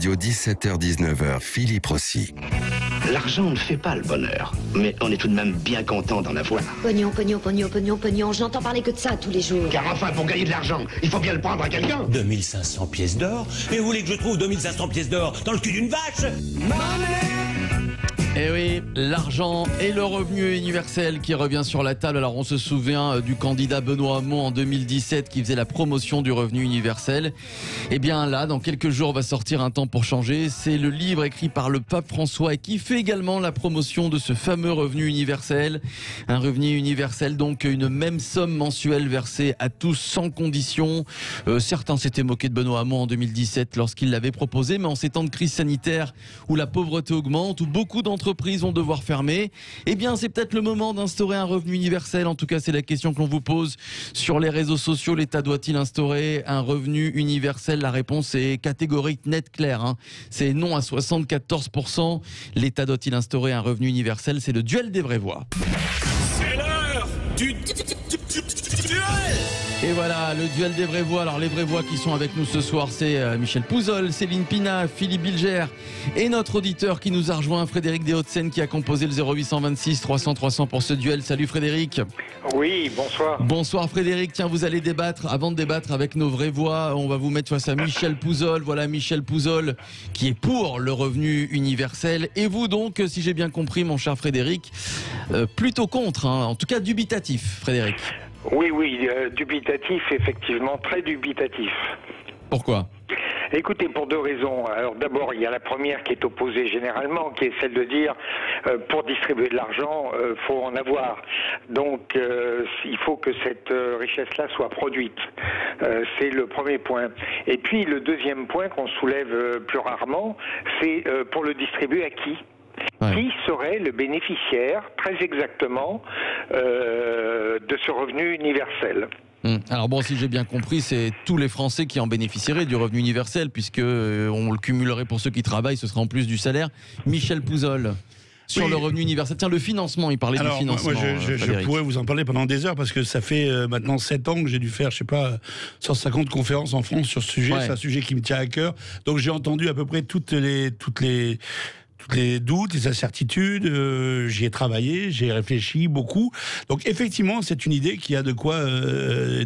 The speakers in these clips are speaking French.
Radio, 17h-19h, Philippe Rossi. L'argent ne fait pas le bonheur, mais on est tout de même bien content d'en avoir. Pognon, pognon, pognon, pognon, pognon, j'entends parler que de ça tous les jours. Car enfin, pour gagner de l'argent, il faut bien le prendre à quelqu'un. 2500 pièces d'or. Et vous voulez que je trouve 2500 pièces d'or dans le cul d'une vache? Eh oui, l'argent et le revenu universel qui revient sur la table. Alors on se souvient du candidat Benoît Hamon en 2017 qui faisait la promotion du revenu universel. Eh bien là, dans quelques jours, va sortir Un temps pour changer. C'est le livre écrit par le pape François et qui fait également la promotion de ce fameux revenu universel. Un revenu universel, donc une même somme mensuelle versée à tous sans condition. Certains s'étaient moqués de Benoît Hamon en 2017 lorsqu'il l'avait proposé, mais en ces temps de crise sanitaire où la pauvreté augmente, où beaucoup d'entreprises vont devoir fermer, eh bien c'est peut-être le moment d'instaurer un revenu universel. En tout cas, c'est la question que l'on vous pose sur les réseaux sociaux. L'État doit-il instaurer un revenu universel? La réponse est catégorique, nette, claire. C'est non à 74%. L'État doit-il instaurer un revenu universel? C'est le duel des vraies voix. C'est l'heure du duel. Et voilà, le duel des vraies voix. Alors les vraies voix qui sont avec nous ce soir, c'est Michel Pouzol, Céline Pina, Philippe Bilger et notre auditeur qui nous a rejoint, Frédéric des Hauts-de-Seine, qui a composé le 0826 300 300 pour ce duel. Salut Frédéric. Oui, bonsoir. Bonsoir Frédéric. Tiens, vous allez débattre. Avant de débattre avec nos vraies voix, on va vous mettre face à Michel Pouzol. Voilà Michel Pouzol qui est pour le revenu universel. Et vous donc, si j'ai bien compris mon cher Frédéric, plutôt contre, en tout cas dubitatif Frédéric. Oui, dubitatif, effectivement, très dubitatif. Pourquoi ? Écoutez, pour deux raisons. Alors d'abord, il y a la première qui est opposée généralement, qui est celle de dire pour distribuer de l'argent, faut en avoir. Donc il faut que cette richesse-là soit produite. C'est le premier point. Et puis le deuxième point qu'on soulève plus rarement, c'est pour le distribuer à qui ? Ouais. Qui serait le bénéficiaire, très exactement, de ce revenu universel ? Alors bon, si j'ai bien compris, c'est tous les Français qui en bénéficieraient du revenu universel, puisque on le cumulerait pour ceux qui travaillent, ce serait en plus du salaire. Michel Pouzol, sur le revenu universel. Tiens, le financement, il parlait du financement. Moi, je pourrais vous en parler pendant des heures, parce que ça fait maintenant 7 ans que j'ai dû faire, 150 conférences en France sur ce sujet. Ouais. C'est un sujet qui me tient à cœur. Donc j'ai entendu à peu près toutes les doutes, les incertitudes, j'y ai travaillé, j'ai réfléchi beaucoup. Donc effectivement, c'est une idée qui a de quoi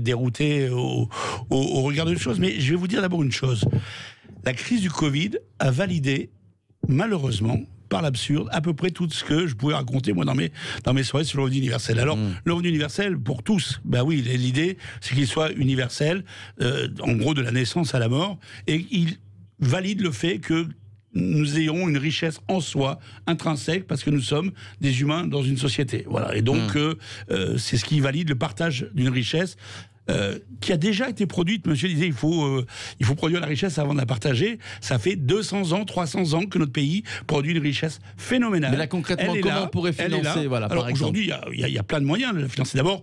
dérouter au regard de choses. Mais je vais vous dire d'abord une chose. La crise du Covid a validé, malheureusement, par l'absurde, à peu près tout ce que je pouvais raconter moi dans mes soirées sur le revenu universel. Alors, le revenu universel pour tous, ben oui, l'idée c'est qu'il soit universel, en gros de la naissance à la mort, et il valide le fait que nous ayons une richesse en soi, intrinsèque, parce que nous sommes des humains dans une société. Voilà. Et donc, c'est ce qui valide le partage d'une richesse qui a déjà été produite. Monsieur disait, il faut produire la richesse avant de la partager. Ça fait 200 ans, 300 ans que notre pays produit une richesse phénoménale. Mais là, concrètement, comment on pourrait financer, voilà, Alors, par exemple. aujourd'hui, il y a plein de moyens de la financer. D'abord,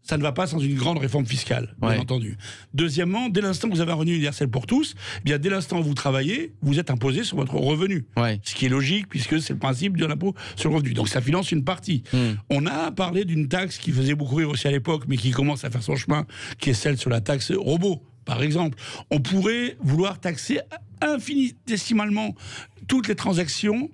ça ne va pas sans une grande réforme fiscale, bien entendu. Deuxièmement, dès l'instant que vous avez un revenu universel pour tous, eh bien dès l'instant où vous travaillez, vous êtes imposé sur votre revenu. Ouais. Ce qui est logique, puisque c'est le principe de l'impôt sur le revenu. Donc ça finance une partie. On a parlé d'une taxe qui faisait beaucoup rire aussi à l'époque, mais qui commence à faire son chemin, qui est celle sur la taxe robot, par exemple. On pourrait vouloir taxer infinitésimalement toutes les transactions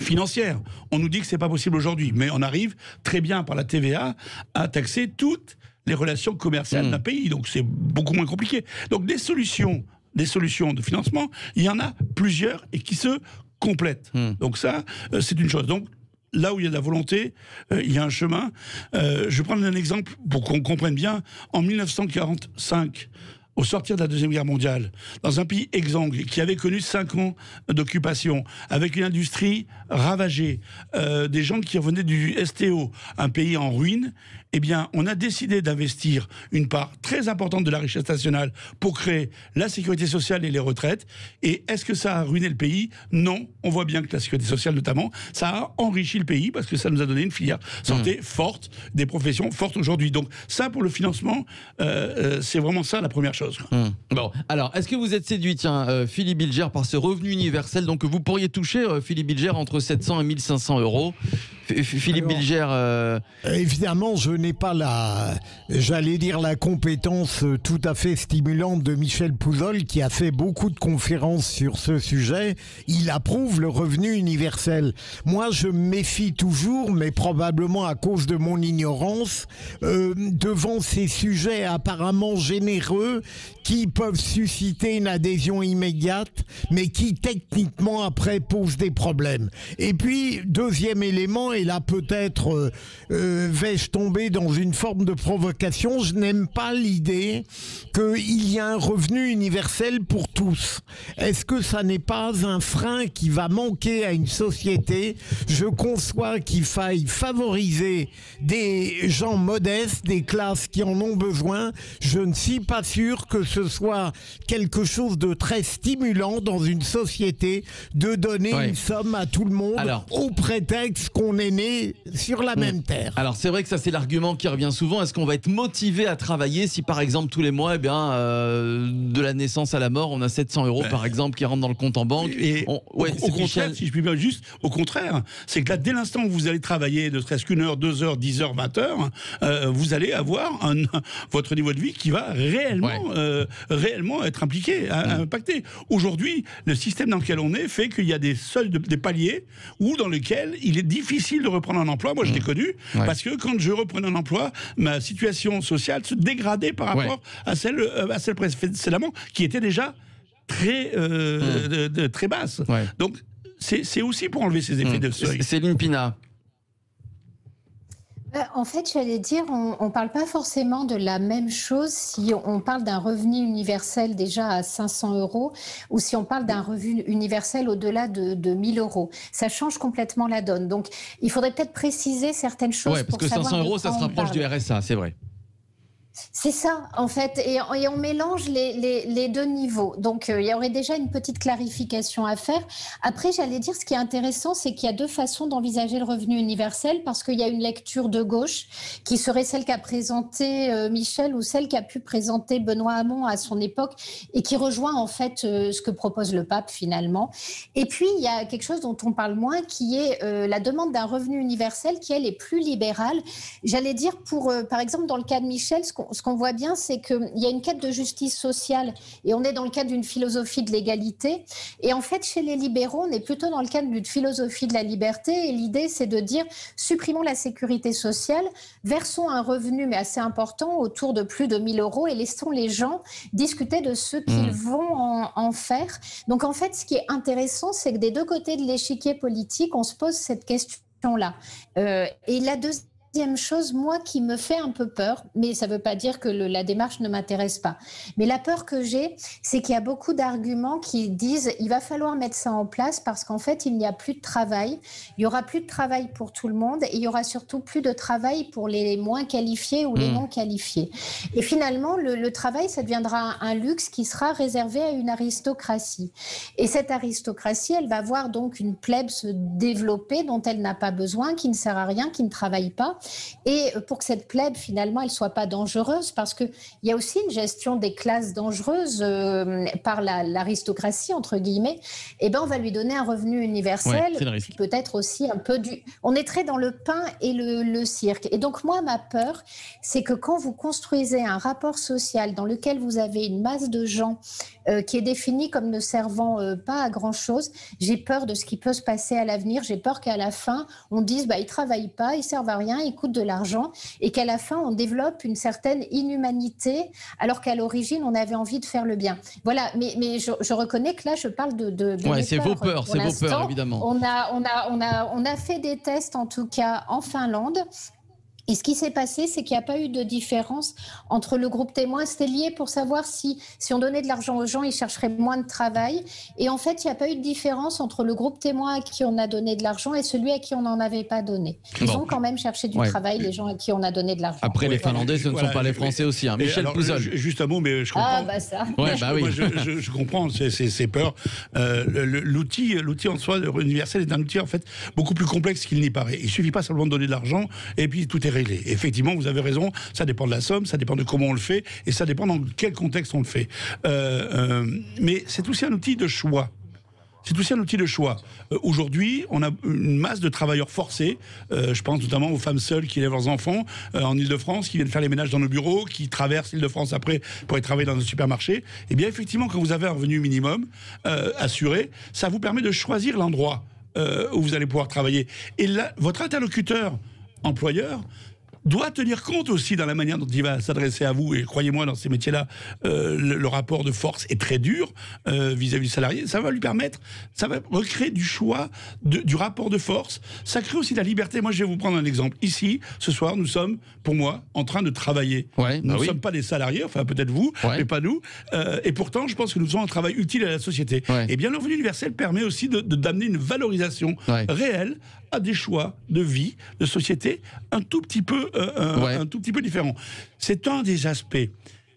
financière. On nous dit que c'est pas possible aujourd'hui, mais on arrive très bien par la TVA à taxer toutes les relations commerciales d'un pays, donc c'est beaucoup moins compliqué. Donc des solutions de financement, il y en a plusieurs et qui se complètent. Donc ça, c'est une chose. Donc là où il y a de la volonté, il y a un chemin. Je vais prendre un exemple pour qu'on comprenne bien. En 1945, au sortir de la Deuxième Guerre mondiale, dans un pays exsangue qui avait connu 5 ans d'occupation, avec une industrie ravagée, des gens qui revenaient du STO, un pays en ruine, eh bien, on a décidé d'investir une part très importante de la richesse nationale pour créer la sécurité sociale et les retraites. Et est-ce que ça a ruiné le pays? Non. On voit bien que la sécurité sociale, notamment, ça a enrichi le pays parce que ça nous a donné une filière santé forte, des professions fortes aujourd'hui. Donc ça, pour le financement, c'est vraiment ça la première chose. Bon, alors, est-ce que vous êtes séduit, Philippe Bilger, par ce revenu universel? Donc vous pourriez toucher, Philippe Bilger, entre 700 et 1500 euros. Philippe Bilger. Évidemment, je n'ai pas la compétence tout à fait stimulante de Michel Pouzol, qui a fait beaucoup de conférences sur ce sujet. Il approuve le revenu universel. Moi, je me méfie toujours, mais probablement à cause de mon ignorance, devant ces sujets apparemment généreux qui peuvent susciter une adhésion immédiate, mais qui techniquement après posent des problèmes. Et puis, deuxième élément, et là peut-être vais-je tomber dans une forme de provocation, je n'aime pas l'idée qu'il y a un revenu universel pour tous. Est-ce que ça n'est pas un frein qui va manquer à une société? Je conçois qu'il faille favoriser des gens modestes, des classes qui en ont besoin. Je ne suis pas sûr que ce soit quelque chose de très stimulant dans une société de donner une somme à tout le monde au prétexte qu'on est né sur la même terre. Alors c'est vrai que ça c'est l'argument qui revient souvent. Est-ce qu'on va être motivé à travailler si par exemple tous les mois, de la naissance à la mort, on a 700 € par exemple qui rentrent dans le compte en banque? Au contraire, si je puis dire juste, au contraire, c'est que là, dès l'instant où vous allez travailler, ne serait-ce qu'une heure, 2 heures, 10 heures, 20 heures, vous allez avoir votre niveau de vie qui va réellement être impliqué, impacté. Aujourd'hui, le système dans lequel on est fait qu'il y a des paliers dans lesquels il est difficile de reprendre un emploi. Moi, je l'ai connu, parce que quand je reprenais un emploi, ma situation sociale se dégradait par rapport à celle précédemment, qui était déjà très basse. Donc, c'est aussi pour enlever ces effets de seuil. Céline Pina. En fait, j'allais dire, on ne parle pas forcément de la même chose si on parle d'un revenu universel déjà à 500 € ou si on parle d'un revenu universel au-delà de 1000 €. Ça change complètement la donne. Donc, il faudrait peut-être préciser certaines choses. Oui, parce que 500 €, ça se rapproche du RSA, c'est vrai. C'est ça, en fait, et on mélange les deux niveaux. Donc, il y aurait déjà une petite clarification à faire. Après, j'allais dire, ce qui est intéressant, c'est qu'il y a deux façons d'envisager le revenu universel, parce qu'il y a une lecture de gauche, qui serait celle qu'a présentée Michel ou celle qu'a pu présenter Benoît Hamon à son époque, et qui rejoint en fait ce que propose le pape, finalement. Et puis, il y a quelque chose dont on parle moins, qui est la demande d'un revenu universel, qui, elle, est plus libérale. J'allais dire, par exemple, dans le cas de Michel, ce qu'on voit bien, c'est qu'il y a une quête de justice sociale et on est dans le cadre d'une philosophie de l'égalité. Et en fait, chez les libéraux, on est plutôt dans le cadre d'une philosophie de la liberté. Et l'idée, c'est de dire, supprimons la sécurité sociale, versons un revenu, mais assez important, autour de plus de 1000 € et laissons les gens discuter de ce qu'ils vont en faire. Donc en fait, ce qui est intéressant, c'est que des deux côtés de l'échiquier politique, on se pose cette question-là. Et la deuxième chose, moi, qui me fait un peu peur, mais ça ne veut pas dire que la démarche ne m'intéresse pas. Mais la peur que j'ai, c'est qu'il y a beaucoup d'arguments qui disent il va falloir mettre ça en place parce qu'en fait, il n'y a plus de travail. Il n'y aura plus de travail pour tout le monde et il y aura surtout plus de travail pour les moins qualifiés ou les non qualifiés. Et finalement, le travail, ça deviendra un luxe qui sera réservé à une aristocratie. Et cette aristocratie, elle va voir donc une plèbe se développer dont elle n'a pas besoin, qui ne sert à rien, qui ne travaille pas. Et pour que cette plèbe, finalement, elle ne soit pas dangereuse, parce qu'il y a aussi une gestion des classes dangereuses par l'aristocratie, entre guillemets, eh ben, on va lui donner un revenu universel, puis peut-être aussi un peu du... On est très dans le pain et le cirque. Et donc, moi, ma peur, c'est que quand vous construisez un rapport social dans lequel vous avez une masse de gens qui est définie comme ne servant pas à grand-chose, j'ai peur de ce qui peut se passer à l'avenir. J'ai peur qu'à la fin, on dise ils ne travaillent pas, ils ne servent à rien, ils coûtent de l'argent, et qu'à la fin, on développe une certaine inhumanité, alors qu'à l'origine, on avait envie de faire le bien. Voilà, mais je reconnais que là, je parle de c'est vos peurs, évidemment. On a fait des tests, en tout cas, en Finlande. Et ce qui s'est passé, c'est qu'il n'y a pas eu de différence entre le groupe témoin. C'était lié pour savoir si on donnait de l'argent aux gens, ils chercheraient moins de travail. Et en fait, il n'y a pas eu de différence entre le groupe témoin à qui on a donné de l'argent et celui à qui on n'en avait pas donné. Ils ont quand même cherché du travail, les gens à qui on a donné de l'argent. Après, les Finlandais, ce ne sont pas les Français aussi. Hein. Michel Pouzol. Juste un mot, mais je comprends. Ah, bah ça. Ouais, bah oui. Moi, je comprends ces peurs. L'outil en soi universel est un outil en fait beaucoup plus complexe qu'il n'y paraît. Il ne suffit pas simplement de donner de l'argent et puis tout est réglé. Effectivement, vous avez raison, ça dépend de la somme, ça dépend de comment on le fait, et ça dépend dans quel contexte on le fait. Mais c'est aussi un outil de choix. c'est aussi un outil de choix. Aujourd'hui, on a une masse de travailleurs forcés, je pense notamment aux femmes seules qui élèvent leurs enfants en Ile-de-France, qui viennent faire les ménages dans nos bureaux, qui traversent l'Ile-de-France après pour aller travailler dans un supermarché. Et bien effectivement, quand vous avez un revenu minimum assuré, ça vous permet de choisir l'endroit où vous allez pouvoir travailler. Et là, votre interlocuteur employeur doit tenir compte aussi dans la manière dont il va s'adresser à vous. Et croyez-moi, dans ces métiers-là, le rapport de force est très dur vis-à-vis du salarié. Ça va lui permettre, ça va recréer du choix, du rapport de force. Ça crée aussi de la liberté. Moi, je vais vous prendre un exemple. Ici, ce soir, nous sommes, pour moi, en train de travailler. Nous ne sommes pas des salariés, enfin peut-être vous, mais pas nous. Et pourtant, je pense que nous faisons un travail utile à la société. Et bien, le revenu universel permet aussi d'amener une valorisation réelle à des choix de vie, de société, un tout petit peu différents. C'est un des aspects.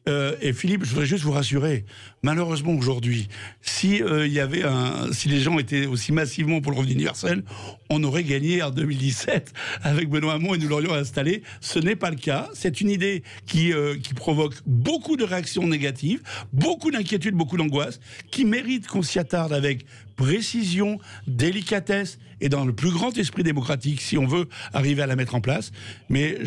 Et Philippe, je voudrais juste vous rassurer. Malheureusement, aujourd'hui, si les gens étaient aussi massivement pour le revenu universel, on aurait gagné en 2017 avec Benoît Hamon et nous l'aurions installé. Ce n'est pas le cas. C'est une idée qui provoque beaucoup de réactions négatives, beaucoup d'inquiétudes, beaucoup d'angoisse, qui mérite qu'on s'y attarde avec précision, délicatesse et dans le plus grand esprit démocratique si on veut arriver à la mettre en place. Mais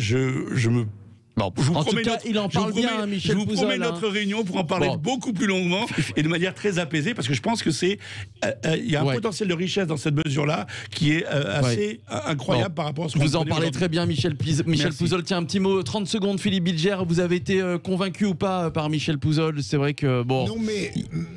en tout cas, il en parle bien, Michel Pouzol. Je vous promets notre réunion pour en parler beaucoup plus longuement et de manière très apaisée, parce que je pense que il y a un potentiel de richesse dans cette mesure-là qui est assez incroyable par rapport à ce que vous en parlez très bien, Michel Pouzol. Tiens, un petit mot, 30 secondes, Philippe Bilger. Vous avez été convaincu ou pas par Michel Pouzol? C'est vrai que Non,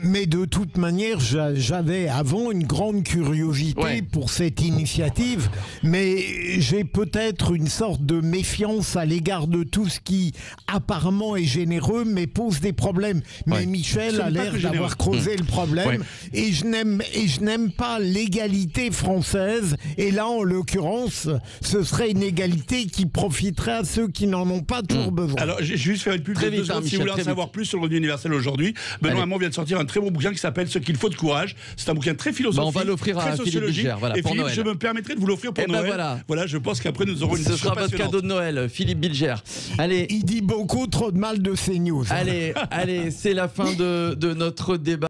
mais de toute manière, j'avais avant une grande curiosité pour cette initiative, mais j'ai peut-être une sorte de méfiance à l'égard de tout ce qui apparemment est généreux mais pose des problèmes. Mais Michel a l'air d'avoir creusé le problème et je n'aime pas l'égalité française, et là en l'occurrence ce serait une égalité qui profiterait à ceux qui n'en ont pas toujours besoin. Alors j'ai juste fait une pub de 2 secondes si vous voulez en savoir plus sur le revenu universel aujourd'hui. Benoît Hamon vient de sortir un très beau bouquin qui s'appelle Ce qu'il faut de courage. C'est un bouquin très philosophique, on va l'offrir à Philippe Bilger, et Philippe, je me permettrai de vous l'offrir pour Noël. Voilà, je pense qu'après nous aurons une ce sera votre cadeau de Noël, Philippe Bilger. Allez. Il dit beaucoup trop de mal de CNews. Allez, c'est la fin de notre débat.